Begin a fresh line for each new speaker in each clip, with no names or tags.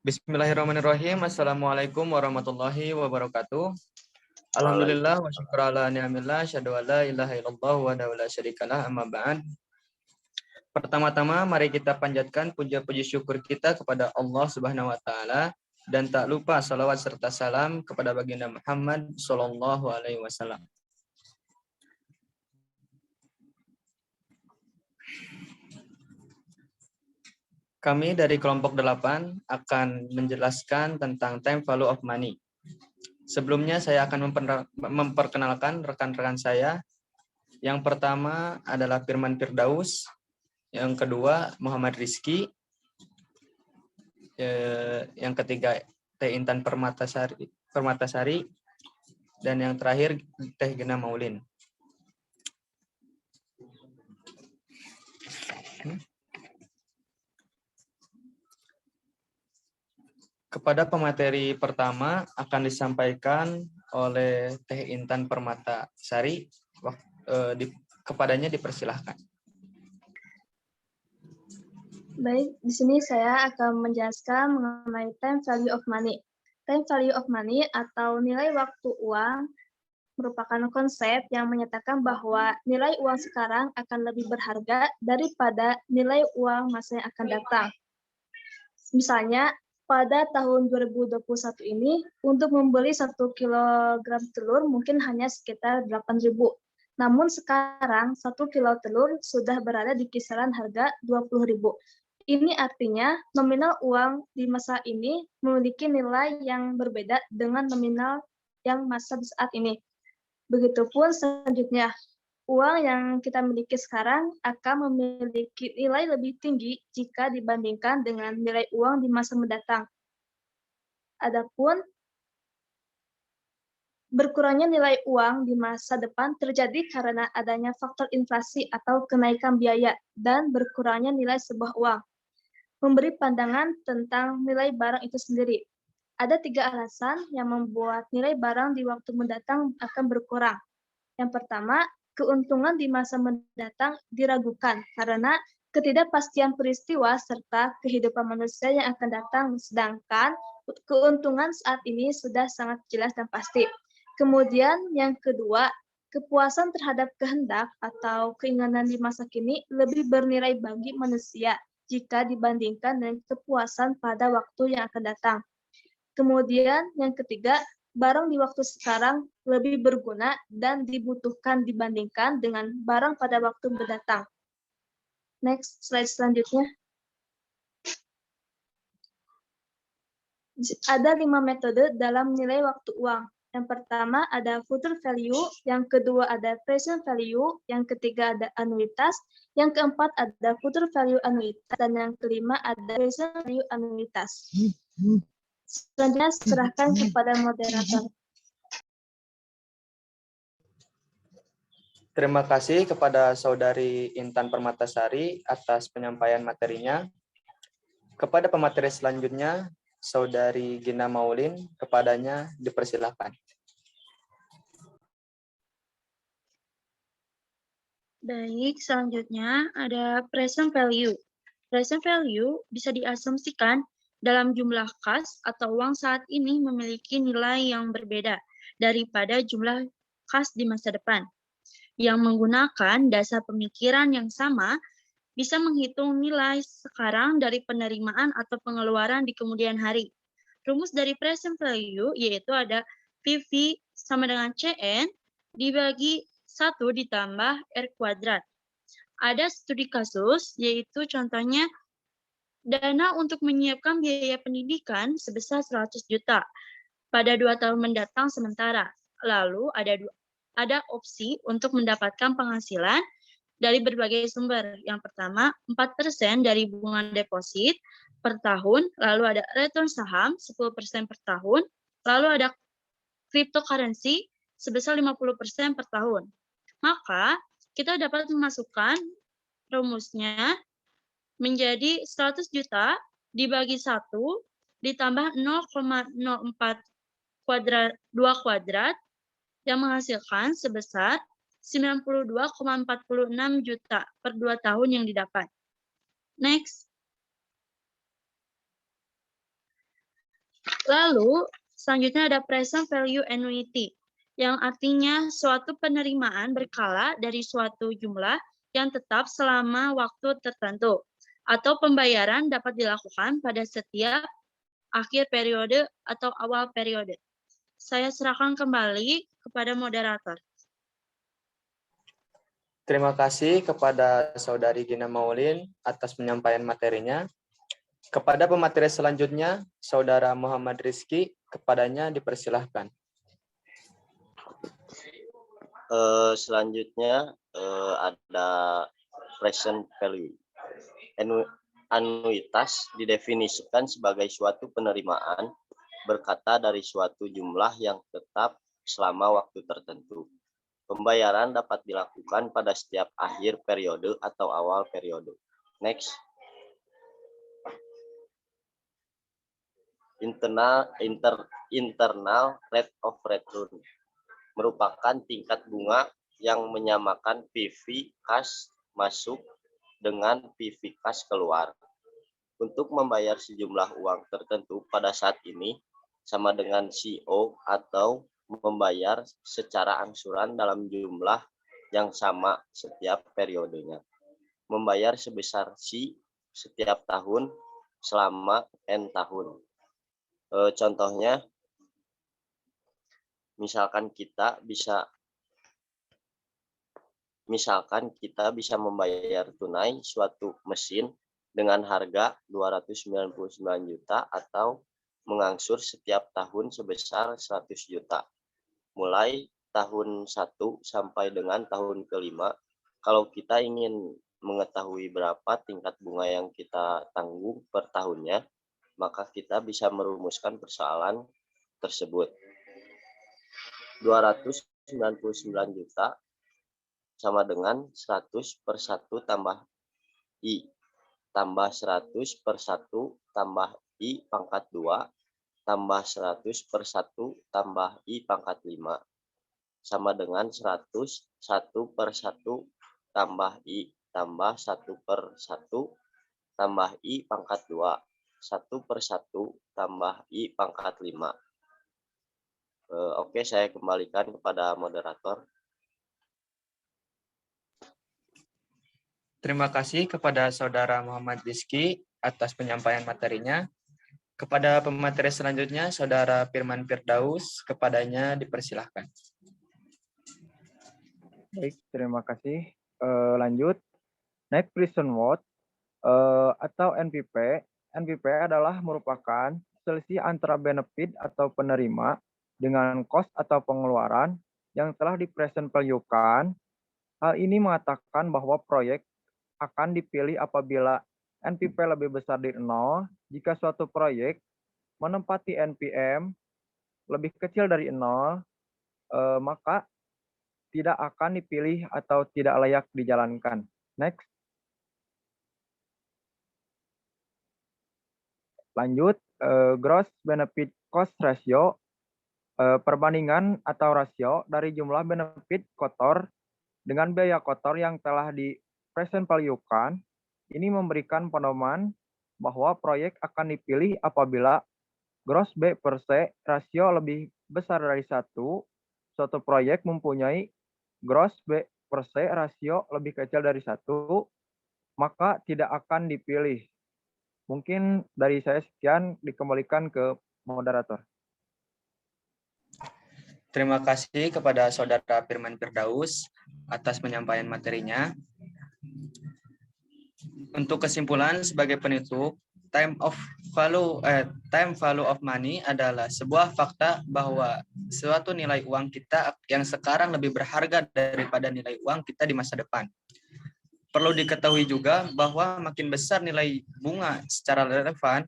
Bismillahirrahmanirrahim. Assalamualaikum warahmatullahi wabarakatuh. Alhamdulillah wa syukur ala ni'amillah syahadu an la ilaha illallah wa la syarikalah amma ba'd. Pertama-tama mari kita panjatkan puja-puji syukur kita kepada Allah Subhanahu wa taala dan tak lupa salawat serta salam kepada baginda Muhammad sallallahu alaihi wasallam. Kami dari kelompok 8 akan menjelaskan tentang time value of money. Sebelumnya saya akan memperkenalkan rekan-rekan saya. Yang pertama adalah Firman Firdaus, yang kedua Muhammad Rizky, yang ketiga Teh Intan Permatasari, dan yang terakhir Teh Gina Maulin. Kepada pemateri pertama akan disampaikan oleh Teh Intan Permatasari. Kepadanya dipersilahkan.
Baik, di sini saya akan menjelaskan mengenai time value of money. Time value of money atau nilai waktu uang merupakan konsep yang menyatakan bahwa nilai uang sekarang akan lebih berharga daripada nilai uang masa yang akan datang. Misalnya, pada tahun 2021 ini, untuk membeli 1 kilogram telur mungkin hanya sekitar 8.000. Namun sekarang 1 kilo telur sudah berada di kisaran harga 20.000. Ini artinya nominal uang di masa ini memiliki nilai yang berbeda dengan nominal yang masa di saat ini. Begitupun selanjutnya, uang yang kita miliki sekarang akan memiliki nilai lebih tinggi jika dibandingkan dengan nilai uang di masa mendatang. Adapun berkurangnya nilai uang di masa depan terjadi karena adanya faktor inflasi atau kenaikan biaya dan berkurangnya nilai sebuah uang. Memberi pandangan tentang nilai barang itu sendiri. Ada 3 alasan yang membuat nilai barang di waktu mendatang akan berkurang. Yang pertama, keuntungan di masa mendatang diragukan karena ketidakpastian peristiwa serta kehidupan manusia yang akan datang, sedangkan keuntungan saat ini sudah sangat jelas dan pasti. Kemudian yang kedua, kepuasan terhadap kehendak atau keinginan di masa kini lebih bernilai bagi manusia jika dibandingkan dengan kepuasan pada waktu yang akan datang. Kemudian yang ketiga, barang di waktu sekarang lebih berguna dan dibutuhkan dibandingkan dengan barang pada waktu mendatang. Next, slide selanjutnya. Ada 5 metode dalam nilai waktu uang. Yang pertama ada future value, yang kedua ada present value, yang ketiga ada anuitas, yang keempat ada future value anuitas, dan yang kelima ada present value anuitas. Selanjutnya serahkan kepada moderator.
Terima kasih kepada Saudari Intan Permatasari atas penyampaian materinya. Kepada pemateri selanjutnya, Saudari Gina Maulin, kepadanya dipersilahkan.
Baik, selanjutnya ada present value. Present value bisa diasumsikan dalam jumlah kas atau uang saat ini memiliki nilai yang berbeda daripada jumlah kas di masa depan. Yang menggunakan dasar pemikiran yang sama bisa menghitung nilai sekarang dari penerimaan atau pengeluaran di kemudian hari. Rumus dari present value yaitu ada PV sama dengan CN dibagi 1 ditambah R kuadrat. Ada studi kasus, yaitu contohnya dana untuk menyiapkan biaya pendidikan sebesar 100 juta pada 2 tahun mendatang sementara. Lalu ada opsi untuk mendapatkan penghasilan dari berbagai sumber. Yang pertama, 4% dari bunga deposit per tahun, lalu ada return saham 10% per tahun, lalu ada cryptocurrency sebesar 50% per tahun. Maka, kita dapat memasukkan rumusnya menjadi 100 juta dibagi 1 ditambah 0,04 kuadrat yang menghasilkan sebesar 92,46 juta per 2 tahun yang didapat. Next. Lalu, selanjutnya ada present value annuity, yang artinya suatu penerimaan berkala dari suatu jumlah yang tetap selama waktu tertentu, atau pembayaran dapat dilakukan pada setiap akhir periode atau awal periode. Saya serahkan kembali kepada moderator.
Terima kasih kepada Saudari Gina Maulin atas penyampaian materinya. Kepada pemateri selanjutnya, Saudara Muhammad Rizky, kepadanya dipersilahkan.
Selanjutnya ada present value. Anuitas didefinisikan sebagai suatu penerimaan berkata dari suatu jumlah yang tetap selama waktu tertentu. Pembayaran dapat dilakukan pada setiap akhir periode atau awal periode. Next. Internal rate of return merupakan tingkat bunga yang menyamakan PV kas masuk dengan PV kas keluar. Untuk membayar sejumlah uang tertentu pada saat ini sama dengan CO atau membayar secara angsuran dalam jumlah yang sama setiap periodenya. Membayar sebesar C setiap tahun selama N tahun. Contohnya, misalkan kita bisa membayar tunai suatu mesin dengan harga 299 juta atau mengangsur setiap tahun sebesar 100 juta. Mulai tahun 1 sampai dengan tahun kelima, kalau kita ingin mengetahui berapa tingkat bunga yang kita tanggung per tahunnya, maka kita bisa merumuskan persoalan tersebut. 299 juta sama dengan 100 per 1 tambah I, tambah 100 per 1 tambah I pangkat 2, tambah 100 per 1 tambah I pangkat 5, sama dengan 100 1 per 1 tambah I, tambah 1 per 1 tambah I pangkat 2, 1 per 1 tambah I pangkat 5. Oke, saya kembalikan kepada moderator.
Terima kasih kepada Saudara Muhammad Rizky atas penyampaian materinya. Kepada pemateri selanjutnya, Saudara Firman Firdaus, kepadanya dipersilahkan.
Baik, terima kasih. Lanjut, net present worth atau NPP. NPP adalah merupakan selisih antara benefit atau penerima dengan cost atau pengeluaran yang telah di-present value-kan. Hal ini mengatakan bahwa proyek akan dipilih apabila NPP lebih besar dari 0, jika suatu proyek menempati NPM lebih kecil dari 0, maka tidak akan dipilih atau tidak layak dijalankan. Next. Lanjut, gross benefit cost ratio, perbandingan atau rasio dari jumlah benefit kotor dengan biaya kotor yang telah di present value-kan. Ini memberikan pedoman bahwa proyek akan dipilih apabila gross B per C rasio lebih besar dari 1, suatu proyek mempunyai gross B per C rasio lebih kecil dari 1, maka tidak akan dipilih. Mungkin dari saya sekian, dikembalikan ke moderator.
Terima kasih kepada Saudara Firman Firdaus atas penyampaian materinya. Untuk kesimpulan sebagai penutup, time value of money adalah sebuah fakta bahwa suatu nilai uang kita yang sekarang lebih berharga daripada nilai uang kita di masa depan. Perlu diketahui juga bahwa makin besar nilai bunga secara relevan,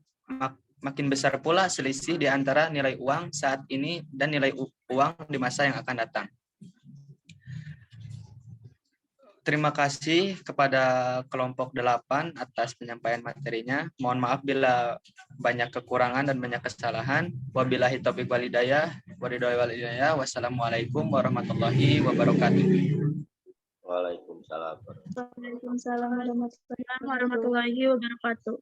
makin besar pula selisih di antara nilai uang saat ini dan nilai uang di masa yang akan datang. Terima kasih kepada kelompok 8 atas penyampaian materinya. Mohon maaf bila banyak kekurangan dan banyak kesalahan. Wabillahi taufiq wal hidayah. Wassalamualaikum warahmatullahi wabarakatuh.
Waalaikumsalam.
Waalaikumsalam
warahmatullahi wabarakatuh.